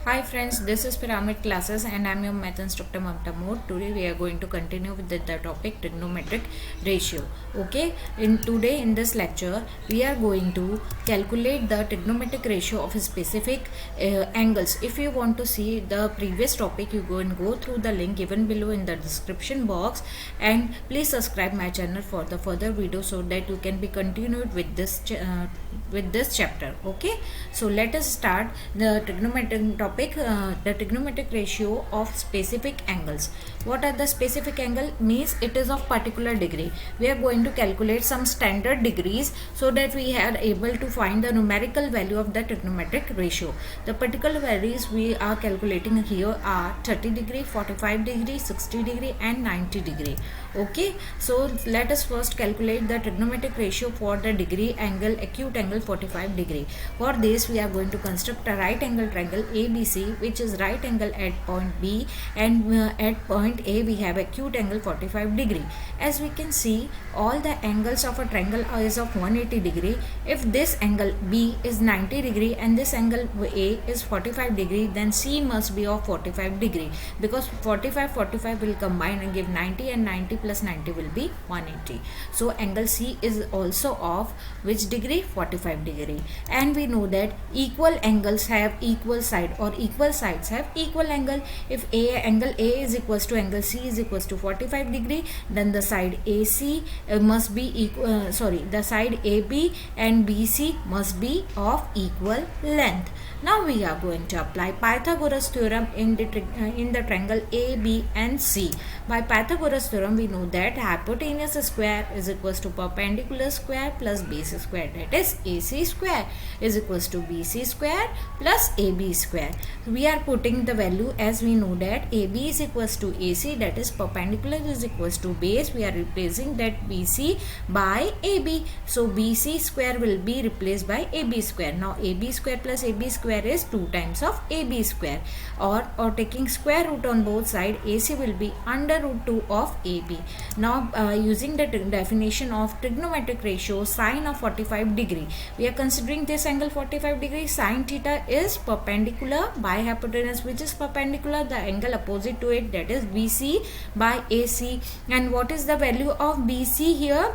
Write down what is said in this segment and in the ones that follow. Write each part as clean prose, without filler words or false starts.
Hi friends, this is Pyramid Classes and I am your math instructor Mamta Moore. Today we are going to continue with the topic trigonometric ratio. Okay, today in this lecture we are going to calculate the trigonometric ratio of specific angles. If you want to see the previous topic, you go through the link given below in the description box, and please subscribe my channel for the further videos so that you can be continued with this chapter. Okay, so let us start the trigonometric topic. The trigonometric ratio of specific angles. What are the specific angle? Means it is of particular degree. We are going to calculate some standard degrees so that we are able to find the numerical value of the trigonometric ratio. The particular values we are calculating here are 30 degree, 45 degree, 60 degree and 90 degree. Okay, so let us first calculate the trigonometric ratio for the degree angle, acute angle 45 degree. For this we are going to construct a right angle triangle ABC, which is right angle at point B, and at point A we have acute angle 45 degree. As we can see, all the angles of a triangle is of 180 degree. If this angle B is 90 degree and this angle A is 45 degree, then C must be of 45 degree, because 45 will combine and give 90, and 90 plus 90 will be 180. So angle C is also of which degree? 45 degree. And we know that equal angles have equal side, or equal sides have equal angle. If angle A is equals to angle C is equals to 45 degree, then the side AC must be equal, the side AB and BC must be of equal length. Now we are going to apply Pythagoras theorem in the triangle A, B and C. By Pythagoras theorem we know that hypotenuse square is equals to perpendicular square plus base square, that is AC square is equals to BC square plus AB square. We are putting the value as we know that AB is equals to AC, that is perpendicular is equals to base. We are replacing that BC by AB. So BC square will be replaced by AB square. Now AB square plus AB square is 2 times of AB square, or taking square root on both sides, AC will be under root 2 of AB. Now using the definition of trigonometric ratio, sine of 45 degree, we are considering this angle 45 degree. Sine theta is perpendicular by hypotenuse, which is perpendicular the angle opposite to it, that is BC by AC. And what is the value of BC here?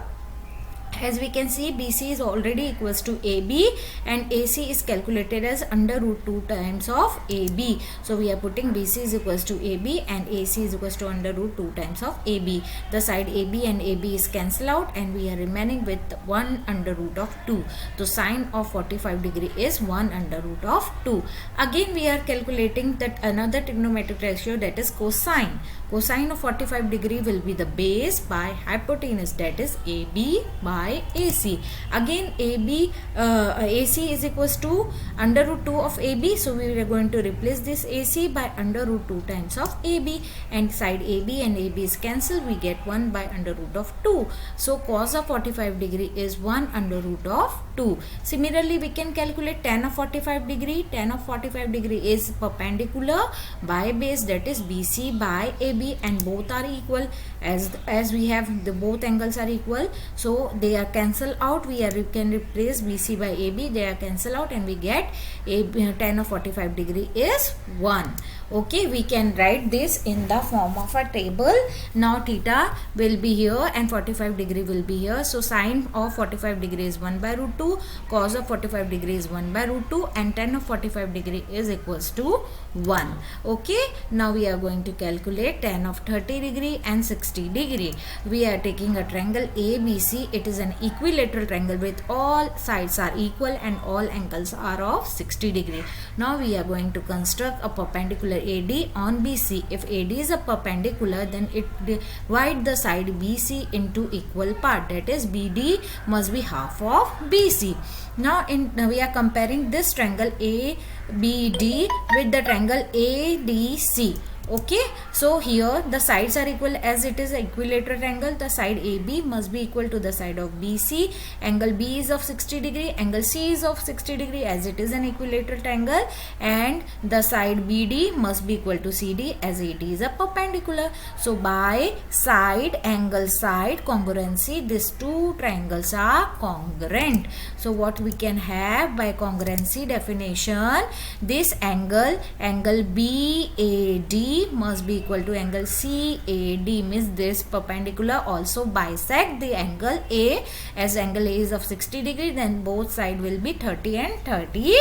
As we can see, BC is already equals to AB and AC is calculated as under root 2 times of AB. So we are putting BC is equals to AB and AC is equals to under root 2 times of AB. The side AB and AB is cancelled out and we are remaining with 1 under root of 2. So sine of 45 degree is 1 under root of 2. Again we are calculating that another trigonometric ratio, that is cosine. Cosine of 45 degree will be the base by hypotenuse, that is AB by AC. Again AC is equals to under root 2 of AB. So we are going to replace this AC by under root 2 times of AB, and side AB and AB is cancelled. We get 1 by under root of 2. So cos of 45 degree is 1 under root of 2. Similarly we can calculate tan of 45 degree. Tan of 45 degree is perpendicular by base, that is BC by AB, and both are equal. As we have the both angles are equal, so they are cancelled out. We can replace BC by AB, they are cancelled out, and we get tan of 45 degree is 1. Okay, we can write this in the form of a table. Now theta will be here and 45 degree will be here. So sine of 45 degree is 1 by root 2, cos of 45 degree is 1 by root 2, and tan of 45 degree is equals to 1. Okay, now we are going to calculate tan of 30 degree and 60 degree. We are taking a triangle ABC. It is an equilateral triangle with all sides are equal and all angles are of 60 degree. Now we are going to construct a perpendicular AD on BC. If AD is a perpendicular, then it divide the side BC into equal part, that is BD must be half of BC. Now we are comparing this triangle ABD with the triangle ADC. Okay, so here the sides are equal. As it is an equilateral triangle, the side AB must be equal to the side of BC. Angle B is of 60 degree, angle C is of 60 degree as it is an equilateral triangle, and the side BD must be equal to CD as AD is a perpendicular. So by side, angle, side congruency, these two triangles are congruent. So what we can have by congruency definition, this angle BAD must be equal to angle CAD, means this perpendicular also bisect the angle A. As angle A is of 60 degree, then both side will be 30 and 30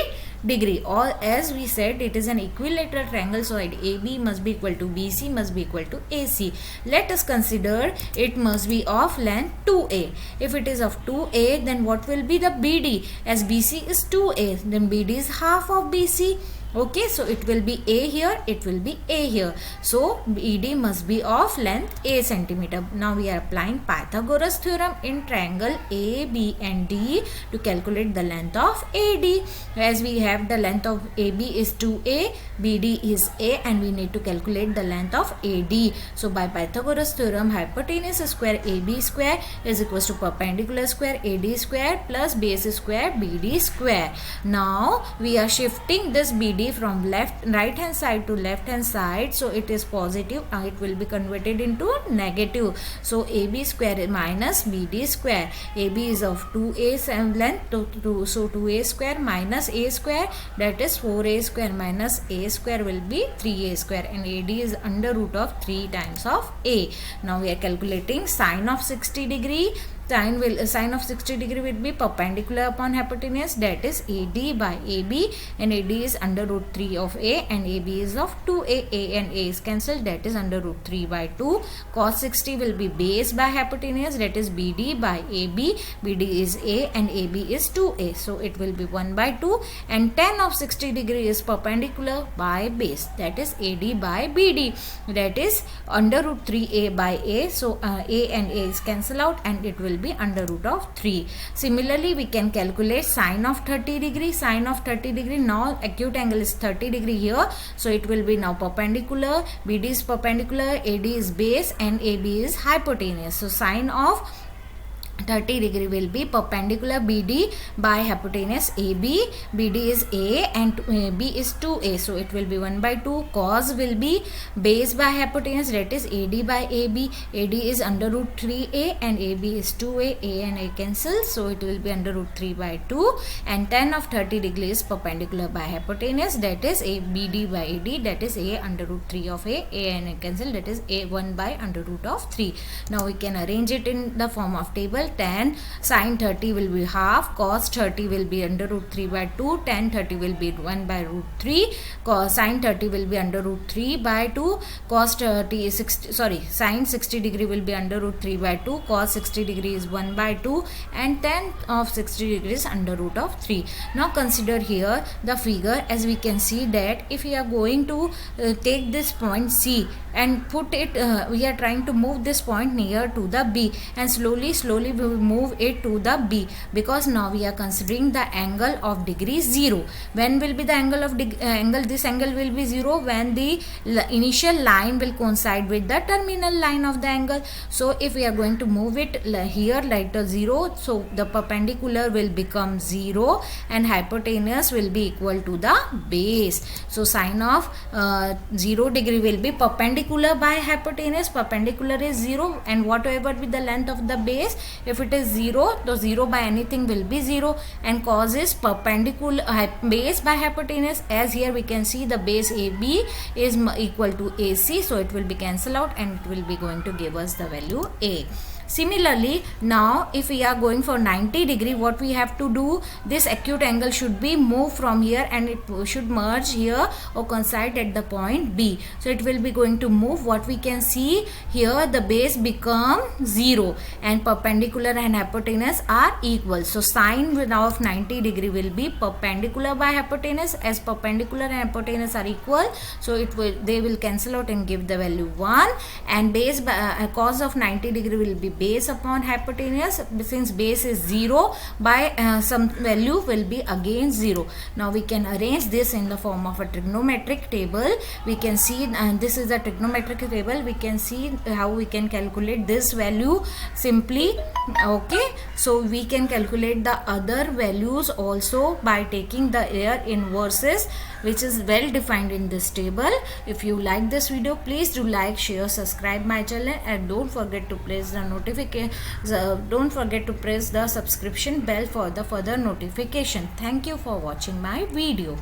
degree. Or as we said, it is an equilateral triangle, so side AB must be equal to BC must be equal to AC. Let us consider it must be of length 2A. If it is of 2A, then what will be the BD? As BC is 2A, then BD is half of BC. Okay, so it will be A here, it will be A here. So BD must be of length A centimeter. Now we are applying Pythagoras theorem in triangle A, B and D to calculate the length of AD. As we have the length of AB is 2A, BD is A, and we need to calculate the length of AD. So by Pythagoras theorem, hypotenuse square AB square is equals to perpendicular square AD square plus base square BD square. Now we are shifting this BD from right hand side to left hand side, so it is positive, it will be converted into negative. So AB square minus BD square. AB is of 2A length, so 2A square minus A square, that is 4A square minus A square will be 3A square, and AD is under root of 3 times of A. Now we are calculating sine of 60 degree. Sine of 60 degree will be perpendicular upon hypotenuse, that is AD by AB, and AD is under root 3 of A, and AB is of 2A. A and A is cancelled, that is under root 3 by 2. Cos 60 will be base by hypotenuse, that is BD by AB. BD is A and AB is 2A, so it will be 1 by 2, and tan of 60 degree is perpendicular by base, that is AD by BD, that is under root 3A by A. So A and A is cancelled out, and it will be under root of 3. Similarly, we can calculate sine of 30 degree. Sine of 30 degree, now acute angle is 30 degree here, so it will be now perpendicular. BD is perpendicular, AD is base, and AB is hypotenuse. So sine of 30 degree will be perpendicular BD by hypotenuse AB. BD is A and B is 2A, so it will be 1 by 2. Cos will be base by hypotenuse, that is AD by AB. AD is under root 3A and AB is 2A. A and A cancel, so it will be under root 3 by 2. And tan of 30 degree is perpendicular by hypotenuse, that is BD by AD, that is A under root 3 of A. A and A cancel, that is A 1 by under root of 3. Now we can arrange it in the form of table. Tan sine 30 will be half, cos 30 will be under root 3 by 2, tan 30 will be 1 by root 3, sine 30 will be under root 3 by 2, cos 30 is sine 60 degree will be under root 3 by 2, cos 60 degree is 1 by 2, and tan of 60 degrees under root of 3. Now consider here the figure. As we can see that if we are going to take this point C and put it, we are trying to move this point near to the B, and slowly we will move it to the B, because now we are considering the angle of degree 0. When will be the angle of angle? This angle will be 0 when the initial line will coincide with the terminal line of the angle. So if we are going to move it here like the 0, so the perpendicular will become 0 and hypotenuse will be equal to the base. So sine of 0 degree will be perpendicular by hypotenuse. Perpendicular is 0, and whatever be the length of the base, if it is 0, the 0 by anything will be 0, and cos is perpendicular base by hypotenuse. As here we can see the base AB is equal to AC, so it will be cancelled out and it will be going to give us the value A. Similarly, now if we are going for 90 degree, what we have to do, this acute angle should be moved from here and it should merge here or coincide at the point B. So it will be going to move. What we can see here, the base become 0 and perpendicular and hypotenuse are equal. So sine now of 90 degree will be perpendicular by hypotenuse. As perpendicular and hypotenuse are equal, so they will cancel out and give the value 1, and base by cos of 90 degree will be base upon hypotenuse. Since base is 0, by some value will be again 0. Now we can arrange this in the form of a trigonometric table. We can see, and this is a trigonometric table. We can see how we can calculate this value simply. Okay, so we can calculate the other values also by taking the air inverses, which is well defined in this table. If you like this video, please do like, share, subscribe my channel, and don't forget to press the notification. Don't forget to press the subscription bell for the further notification. Thank you for watching my video.